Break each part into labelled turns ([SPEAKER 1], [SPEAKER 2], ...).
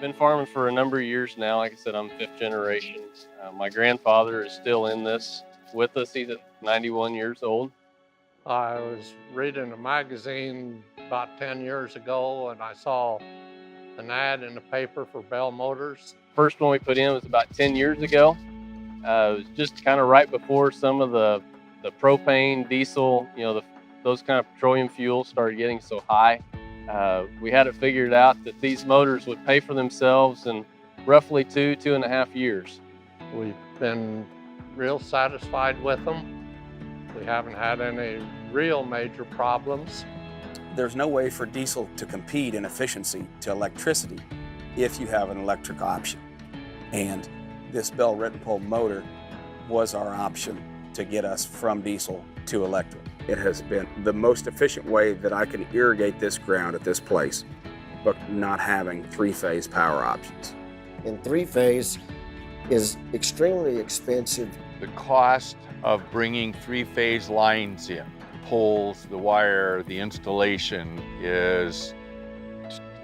[SPEAKER 1] Been farming for a number of years now. Like I said, I'm fifth generation. My grandfather is still in this with us. He's at 91 years old.
[SPEAKER 2] I was reading a magazine about 10 years ago, and I saw an ad in the paper for Belle Motors.
[SPEAKER 1] First one we put in was about 10 years ago. It was just kind of right before some of the propane, diesel, those kind of petroleum fuels started getting so high. We had it figured out that these motors would pay for themselves in roughly 2.5 years.
[SPEAKER 2] We've been real satisfied with them. We haven't had any real major problems.
[SPEAKER 3] There's no way for diesel to compete in efficiency to electricity if you have an electric option. And this Belle Rittenpole motor was our option to get us from diesel to electric. It has been the most efficient way that I can irrigate this ground at this place, but not having three-phase power options.
[SPEAKER 4] And three-phase is extremely expensive.
[SPEAKER 5] The cost of bringing three-phase lines in, poles, the wire, the installation is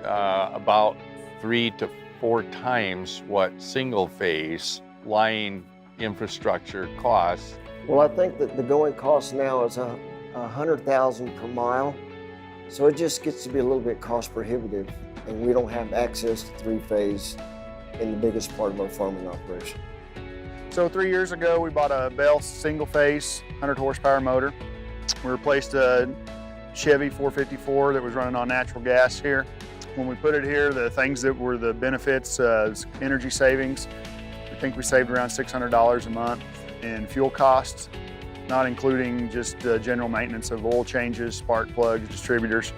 [SPEAKER 5] about 3 to 4 times what single-phase line infrastructure costs.
[SPEAKER 4] Well, I think that the going cost now is $100,000 per mile, so it just gets to be a little bit cost prohibitive, and we don't have access to three-phase in the biggest part of our farming operation.
[SPEAKER 6] So 3 years ago, we bought a Belle single-phase 100 horsepower motor. We replaced a Chevy 454 that was running on natural gas here. When we put it here, the things that were the benefits, energy savings, I think we saved around $600 a month in fuel costs, not including just general maintenance of oil changes, spark plugs, distributors.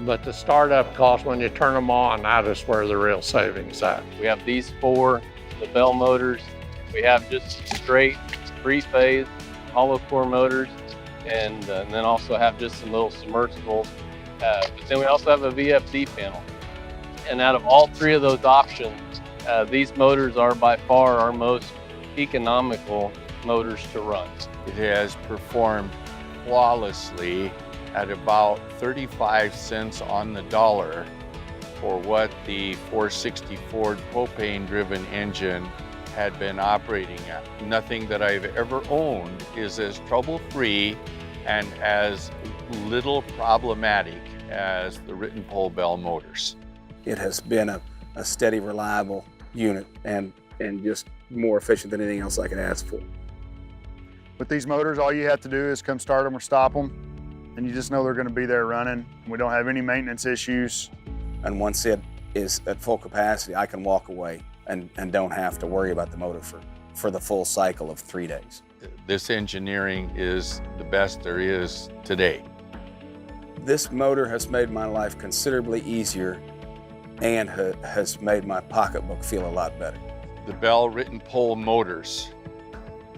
[SPEAKER 2] But the startup cost, when you turn them on, that is where the real savings at.
[SPEAKER 1] We have these 4, the Belle motors. We have just straight three-phase hollow core motors, and then also have just some little submersibles. But then we also have a VFD panel. And out of all 3 of those options, these motors are by far our most economical motors to run.
[SPEAKER 5] It has performed flawlessly at about 35 cents on the dollar for what the 460 Ford propane-driven engine had been operating at. Nothing that I've ever owned is as trouble-free and as little problematic as the Rittenpole Belle motors.
[SPEAKER 3] It has been a steady, reliable unit and just more efficient than anything else I could ask for.
[SPEAKER 6] With these motors, all you have to do is come start them or stop them, and you just know they're going to be there running. We don't have any maintenance issues.
[SPEAKER 3] And once it is at full capacity, I can walk away and don't have to worry about the motor for the full cycle of 3 days.
[SPEAKER 5] This engineering is the best there is today.
[SPEAKER 3] This motor has made my life considerably easier and has made my pocketbook feel a lot better.
[SPEAKER 5] The Belle Rittenpole motors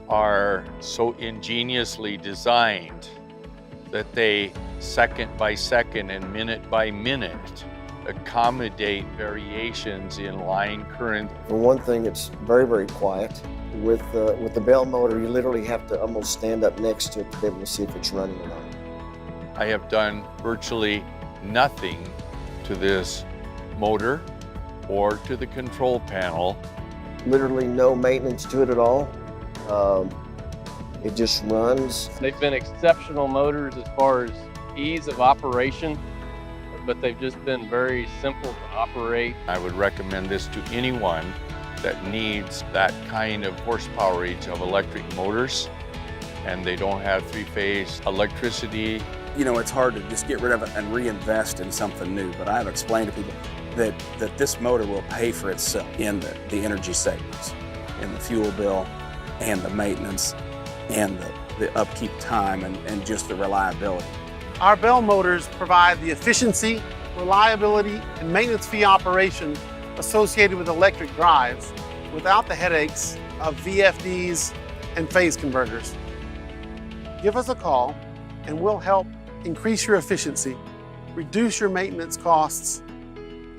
[SPEAKER 5] are so ingeniously designed that they, second by second and minute by minute, accommodate variations in line current.
[SPEAKER 4] For one thing, it's very, very quiet. With the Belle motor, you literally have to almost stand up next to it to be able to see if it's running or not.
[SPEAKER 5] I have done virtually nothing to this motor or to the control panel.
[SPEAKER 4] Literally no maintenance to it at all. It just runs.
[SPEAKER 1] They've been exceptional motors as far as ease of operation, but they've just been very simple to operate.
[SPEAKER 5] I would recommend this to anyone that needs that kind of horsepowerage of electric motors and they don't have three-phase electricity.
[SPEAKER 3] You know, it's hard to just get rid of it and reinvest in something new, but I've explained to people that this motor will pay for itself in the energy savings, in the fuel bill, and the maintenance, and the upkeep time, and just the reliability.
[SPEAKER 7] Our Belle motors provide the efficiency, reliability, and maintenance-free operation associated with electric drives without the headaches of VFDs and phase converters. Give us a call and we'll help increase your efficiency, reduce your maintenance costs,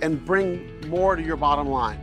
[SPEAKER 7] and bring more to your bottom line.